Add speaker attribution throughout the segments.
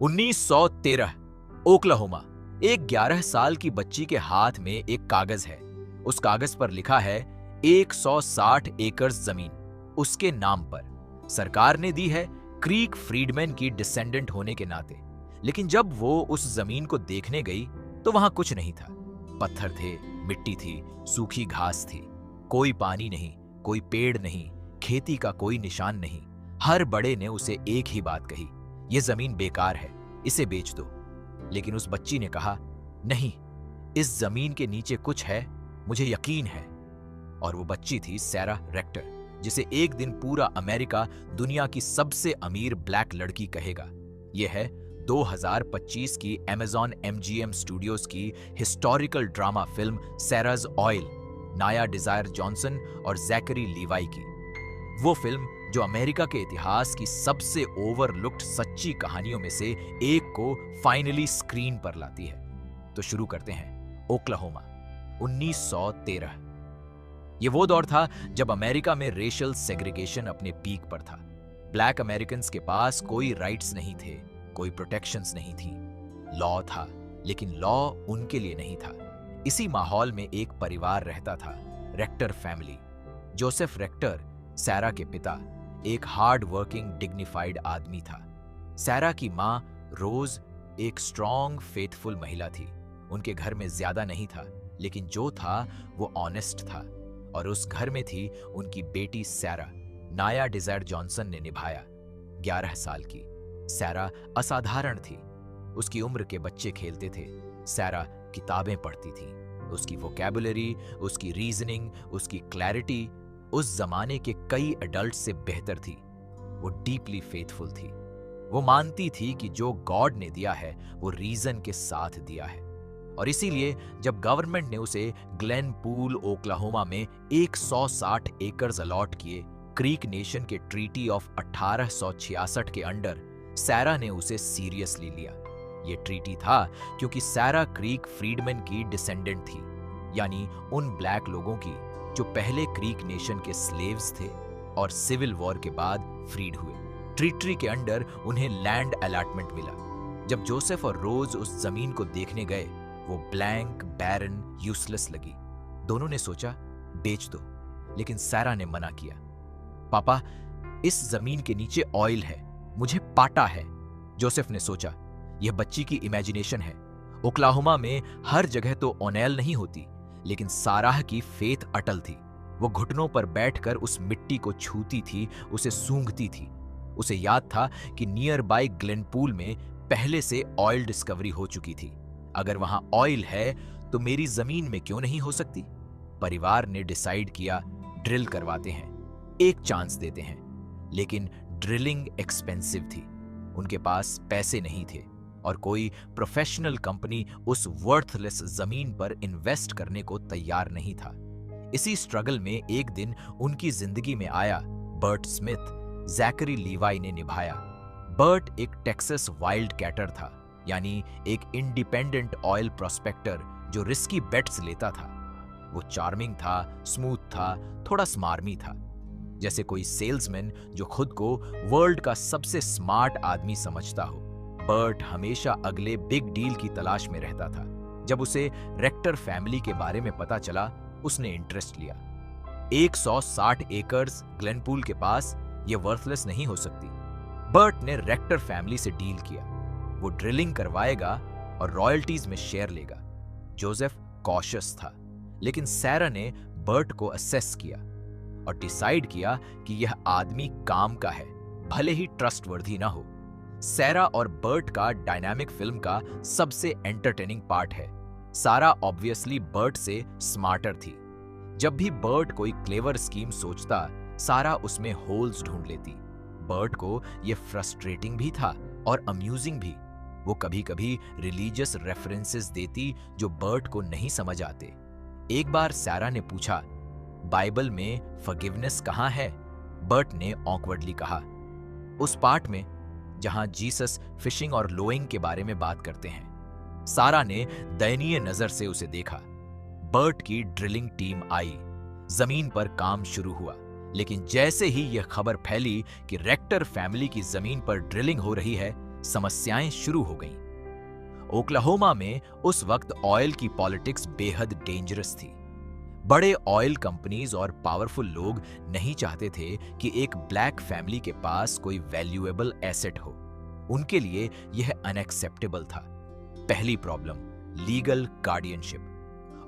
Speaker 1: 1913 Oklahoma. एक 11 साल की बच्ची के हाथ में एक कागज है। उस कागज पर लिखा है 160 एकड़ जमीन उसके नाम पर। सरकार ने दी है क्रीक फ्रीडमैन की डिसेंडेंट होने के नाते। लेकिन जब वो उस जमीन को देखने गई तो वहां कुछ नहीं था। पत्थर थे, मिट्टी थी, सूखी घास थी। कोई पानी नहीं, कोई पेड़ नहीं, खेती का कोई निशान नहीं। हर बड़े ने उसे एक ही बात कही, ये जमीन बेकार है, इसे बेच दो। लेकिन उस बच्ची ने कहा, नहीं, इस जमीन के नीचे कुछ है, मुझे यकीन है। और वो बच्ची थी सैरा रेक्टर, जिसे एक दिन पूरा अमेरिका दुनिया की सबसे अमीर ब्लैक लड़की कहेगा। यह है 2025 की Amazon MGM स्टूडियोज की historical drama film Sairaj oil, नाया डिजायर जॉनसन और जैकरी लीवाई की। वो फिल्म जो अमेरिका के इतिहास की सबसे ओवरलुक्ड सच्ची कहानियों में से एक को फाइनली स्क्रीन पर लाती है। तो शुरू करते हैं ओक्लाहोमा 1913। ये वो दौर था जब अमेरिका में रेशियल सेग्रीगेशन अपने पीक पर था। ब्लैक अमेरिकन्स के पास कोई राइट्स नहीं थे, कोई प्रोटेक्शंस नहीं थी। लॉ था, लेकिन लॉ उनके लिए नहीं था। इसी माहौल में एक परिवार रहता था, रेक्टर फैमिली। जोसेफ रेक्टर, सैरा के पिता, एक हार्ड वर्किंग डिग्निफाइड आदमी था। सैरा की मां रोज एक स्ट्रॉन्ग फेथफुल महिला थी। उनके घर में ज्यादा नहीं था, लेकिन जो था वो ऑनेस्ट था। और उस घर में थी उनकी बेटी सैरा, नाया डिजायर जॉनसन ने निभाया। 11 साल की सैरा असाधारण थी। उसकी उम्र के बच्चे खेलते थे, सैरा किताबें पढ़ती थी। उसकी वोकैबुलरी, उसकी रीजनिंग, उसकी क्लैरिटी उस जमाने के कई एडल्ट से बेहतर थी। वो डीपली फेथफुल थी। वो मानती थी कि जो गॉड ने दिया है वो रीजन के साथ दिया है। और इसीलिए जब गवर्नमेंट ने उसे ग्लेन पूल ओक्लाहोमा में 160 एकड़ अलॉट किए, क्रीक नेशन के ट्रीटी ऑफ 1866 के अंडर, सैरा ने उसे सीरियसली लिया। ये ट्रीटी था क्योंकि सैरा क्रीक फ्रीडमैन की डिसेंडेंट थी, यानी उन ब्लैक लोगों की जो पहले क्रीक नेशन के स्लेव्स थे और सिविल वॉर के बाद फ्रीड हुए। ट्रीटी के अंडर उन्हें लैंड अलॉटमेंट मिला। जब जोसेफ और रोज उस जमीन को देखने गए, वो ब्लैंक, बैरन, यूजलेस लगी। दोनों ने सोचा बेच दो, लेकिन सैरा ने मना किया। पापा, इस जमीन के नीचे ऑयल है, मुझे पाटा है। जोसेफ ने सोचा, यह बच्ची की इमेजिनेशन है। ओक्लाहोमा में हर जगह तो ओनेल नहीं होती, लेकिन साराह की फेथ अटल थी। वो घुटनों पर बैठकर उस मिट्टी को छूती थी, उसे सूंघती थी। उसे याद था कि नियर बाय ग्लेनपूल में पहले से ऑयल डिस्कवरी हो चुकी थी। अगर वहां ऑयल है तो मेरी जमीन में क्यों नहीं हो सकती? परिवार ने डिसाइड किया, ड्रिल करवाते हैं, एक चांस देते हैं। लेकिन ड्रिलिंग एक्सपेंसिव थी, उनके पास पैसे नहीं थे और कोई प्रोफेशनल कंपनी उस वर्थलेस जमीन पर इन्वेस्ट करने को तैयार नहीं था। इसी स्ट्रगल में एक दिन उनकी जिंदगी में आया बर्ट स्मिथ, जैकरी लीवाई ने निभाया। बर्ट एक टेक्सास वाइल्ड कैटर था, यानी एक इंडिपेंडेंट ऑयल प्रोस्पेक्टर जो रिस्की बेट्स लेता था। वो चार्मिंग था, स्मूथ था, थोड़ा स्मार्मी था, जैसे कोई सेल्समैन जो खुद को वर्ल्ड का सबसे स्मार्ट आदमी समझता हो। बर्ट हमेशा अगले बिग डील की तलाश में रहता था। जब उसे रेक्टर फैमिली के बारे में पता चला, उसने इंटरेस्ट लिया। 160 एकर्स ग्लेनपूल के पास, यह वर्थलेस नहीं हो सकती। बर्ट ने रेक्टर फैमिली से डील किया। वो ड्रिलिंग करवाएगा और रॉयल्टीज में शेयर लेगा। जोसेफ कॉशियस था, लेकिन सैरा ने बर्ट को असेस किया और डिसाइड किया कि यह आदमी काम का है, भले ही ट्रस्टवर्दी ना हो। सैरा और बर्ट का डायनामिक फिल्म का सबसे एंटरटेनिंग पार्ट है। सारा ऑब्वियसली बर्ट से स्मार्टर थी। जब भी बर्ट कोई क्लेवर स्कीम सोचता, सारा उसमें होल्स ढूंढ लेती। बर्ट को यह फ्रस्ट्रेटिंग भी था और अम्यूजिंग भी। वो कभी कभी रिलीजियस रेफरेंसेस देती जो बर्ट को नहीं समझ आते। एक बार सैरा ने पूछा, बाइबल में फॉरगिवनेस कहाँ है? बर्ट ने ऑकवर्डली कहा, उस पार्ट में जहां जीसस फिशिंग और लोइंग के बारे में बात करते हैं। सारा ने दयनीय नजर से उसे देखा। बर्ट की ड्रिलिंग टीम आई, जमीन पर काम शुरू हुआ, लेकिन जैसे ही यह खबर फैली कि रेक्टर फैमिली की जमीन पर ड्रिलिंग हो रही है, समस्याएं शुरू हो गईं। ओक्लाहोमा में उस वक्त ऑयल की पॉलिटिक्स बेहद डेंजरस थी। बड़े ऑयल कंपनीज और पावरफुल लोग नहीं चाहते थे कि एक ब्लैक फैमिली के पास कोई वैल्यूएबल एसेट हो। उनके लिए यह अनएक्सेप्टेबल था। पहली problem, legal guardianship.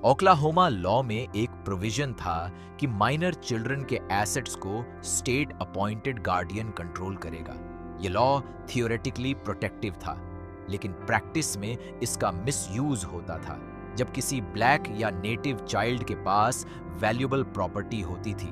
Speaker 1: Oklahoma law में एक प्रोविजन था कि माइनर चिल्ड्रन के एसेट्स को स्टेट अपॉइंटेड गार्डियन कंट्रोल करेगा। यह लॉ थियोरेटिकली प्रोटेक्टिव था, लेकिन प्रैक्टिस में इसका मिसयूज होता था। जब किसी ब्लैक या नेटिव चाइल्ड के पास वैल्यूएबल प्रॉपर्टी होती थी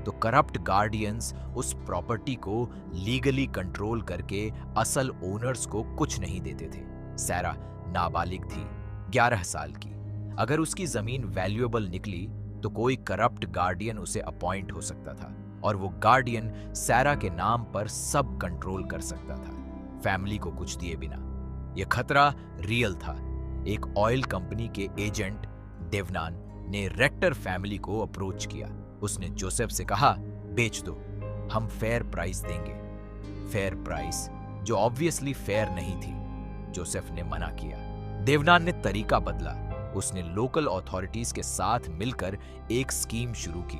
Speaker 1: तो करप्ट गार्डियंस उस प्रॉपर्टी को लीगली कंट्रोल करके असल ओनर्स को कुछ नहीं देते थे। सैरा नाबालिग थी, 11 साल की। अगर उसकी जमीन वैल्यूएबल निकली तो कोई करप्ट गार्डियन उसे अपॉइंट हो सकता था और वो गार्डियन सैरा के नाम पर सब कंट्रोल कर सकता था, फैमिली को कुछ दिए बिना। यह खतरा रियल था। एक ऑयल कंपनी के एजेंट देवनान ने रेक्टर फैमिली को अप्रोच किया। उसने जोसेफ से कहा, बेच दो, हम फेयर प्राइस देंगे। फेयर प्राइस, जो ऑब्वियसली फेयर नहीं थी। जोसेफ ने मना किया। देवनान ने तरीका बदला। उसने लोकल अथॉरिटीज के साथ मिलकर एक स्कीम शुरू की,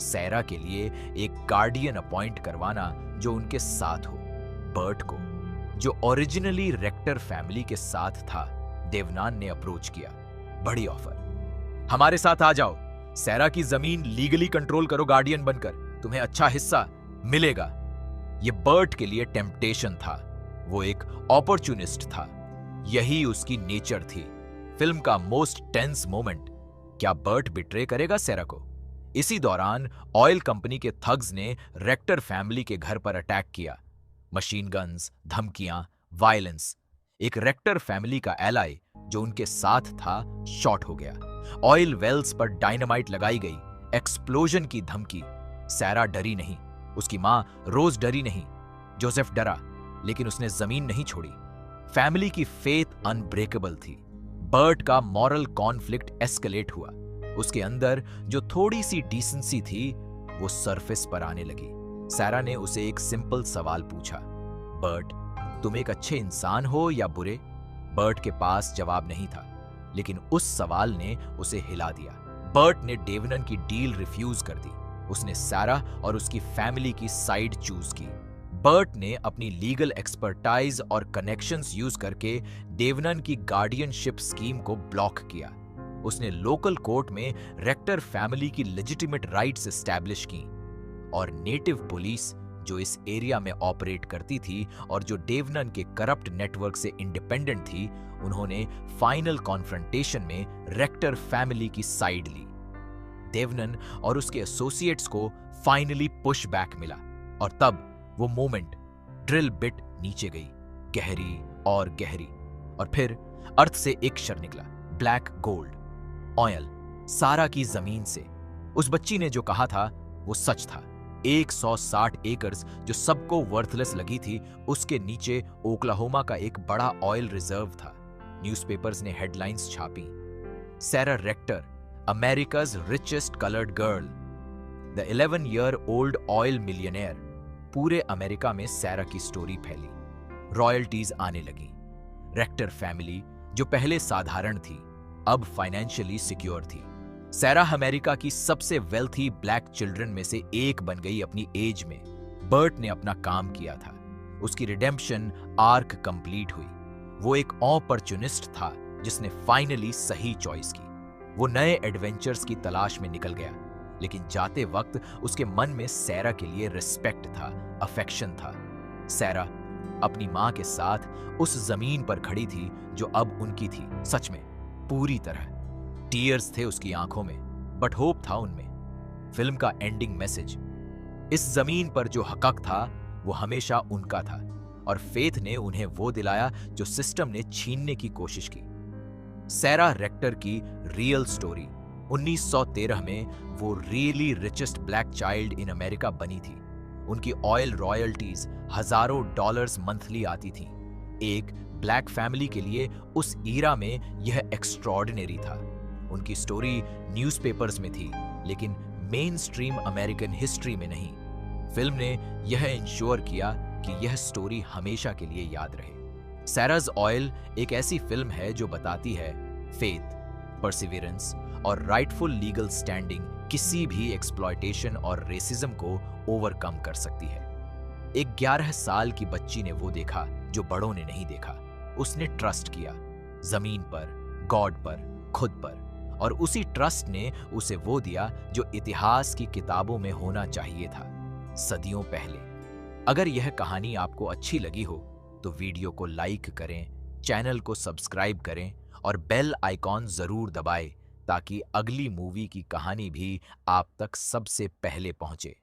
Speaker 1: सैरा के लिए एक गार्डियन अपॉइंट करवाना जो उनके साथ हो। बर्ट को, जो ओरिजिनली रेक्टर फैमिली के साथ था, देवनान ने अप्रोच किया। बड़ी ऑफर, हमारे साथ आ जाओ, सैरा की जमीन लीगली कंट्रोल करो गार्डियन बनकर, तुम्हें अच्छा हिस्सा मिलेगा। यह बर्ट के लिए टेम्पटेशन था। वो एक अपॉर्चुनिस्ट था, यही उसकी नेचर थी। फिल्म का मोस्ट टेंस मोमेंट, क्या बर्ट बिट्रे करेगा सैरा को? इसी दौरान ऑयल कंपनी के थग्स ने रेक्टर फैमिली के घर पर अटैक किया। मशीन गन्स, धमकियां, वायलेंस। एक रेक्टर फैमिली का एलाई जो उनके साथ था शॉट हो गया। ऑयल वेल्स पर डायनामाइट लगाई गई। एक्सप्लोजन की धमकी। सैरा डरी नहीं, उसकी मां रोज डरी नहीं। जोसेफ डरा, लेकिन उसने जमीन नहीं छोड़ी। फैमिली की फेथ अनब्रेकेबल थी। बर्ट का मॉरल कॉन्फ्लिक्ट एस्केलेट हुआ। उसके अंदर जो थोड़ी सी डिसेंसी थी वो सरफेस पर आने लगी। सैरा ने उसे एक सिंपल सवाल पूछा, बर्ट, तुम एक अच्छे इंसान हो या बुरे? बर्ट के पास जवाब नहीं था, लेकिन उस सवाल ने उसे हिला दिया। बर्ट ने डेवनन की डील रिफ्यूज कर दी। उसने सैरा और उसकी फैमिली की साइड चूज की। बर्ट ने अपनी लीगल एक्सपर्टाइज और कनेक्शंस यूज करके डेवनन की गार्डियनशिप स्कीम को ब्लॉक किया। उसने लोकल कोर्ट में रेक्टर फैमिली की लेजिटिमेट राइट्स एस्टैब्लिश की और नेटिव पुलिस जो इस एरिया में ऑपरेट करती थी और जो डेवनन के करप्ट नेटवर्क से इंडिपेंडेंट थी, उन्होंने फाइनल कॉन्फ्रंटेशन में रेक्टर फैमिली की साइड ली। डेवनन और उसके एसोसिएट्स को फाइनली पुश बैक मिला और तब वो मोमेंट, ड्रिल बिट नीचे गई, गहरी और गहरी, और फिर अर्थ से एक अक्षर निकला, ब्लैक गोल्ड, ऑयल, सारा की जमीन से। उस बच्ची ने जो कहा था वो सच था। 160 एकर्स जो सबको वर्थलेस लगी थी, उसके नीचे ओक्लाहोमा का एक बड़ा ऑयल रिजर्व था। न्यूज़पेपर्स ने हेडलाइंस छापी, Sarah Rector, America's richest coloured girl, the 11-year-old oil millionaire. पूरे अमेरिका में सैरा की स्टोरी फैली। रॉयल्टीज आने लगी। रेक्टर फैमिली जो पहले साधारण थी, अब फाइनेंशियली सिक्योर थी। सैरा अमेरिका की सबसे वेल्थी ब्लैक चिल्ड्रन में से एक बन गई अपनी एज में। बर्ट ने अपना काम किया था। उसकी रिडेम्पशन आर्क कंप्लीट हुई। वो एक अपॉर्चुनिस्ट था जिसने फाइनली सही चॉइस की। वो नए एडवेंचर्स की तलाश में निकल गया, लेकिन जाते वक्त उसके मन में सैरा के लिए रिस्पेक्ट था, अफेक्शन था। सैरा अपनी मां के साथ उस जमीन पर खड़ी थी जो अब उनकी थी, सच में पूरी तरह। टीयर्स थे उसकी आंखों में, बट होप था उनमें। फिल्म का एंडिंग मैसेज, इस जमीन पर जो हक था वो हमेशा उनका था और फेथ ने उन्हें वो दिलाया जो सिस्टम ने छीनने की कोशिश की। सैरा रेक्टर की रियल स्टोरी 1913 में वो really richest black child in America बनी थी। उनकी ऑयल रॉयल्टीज हजारों डॉलर्स मंथली आती थी। एक ब्लैक फैमिली के लिए उस ईरा में यह एक्स्ट्रॉर्डिनरी था। उनकी स्टोरी न्यूज़पेपर्स में थी, लेकिन मेन स्ट्रीम अमेरिकन हिस्ट्री में नहीं। फिल्म ने यह इंश्योर किया कि यह स्टोरी हमेशा के लिए याद रहे। सैराज ऑयल एक ऐसी फिल्म है जो बताती है फेथ, परसिवियरेंस और राइटफुल लीगल स्टैंडिंग किसी भी एक्सप्लॉयटेशन और रेसिज्म को ओवरकम कर सकती है। एक 11 साल की बच्ची ने वो देखा जो बड़ों ने नहीं देखा। उसने ट्रस्ट किया, जमीन पर, गॉड पर, खुद पर, और उसी ट्रस्ट ने उसे वो दिया जो इतिहास की किताबों में होना चाहिए था, सदियों पहले। अगर यह कहानी आपको अच्छी लगी हो तो वीडियो को लाइक करें, चैनल को सब्सक्राइब करें और बेल आइकॉन जरूर दबाएं ताकि अगली मूवी की कहानी भी आप तक सबसे पहले पहुंचे।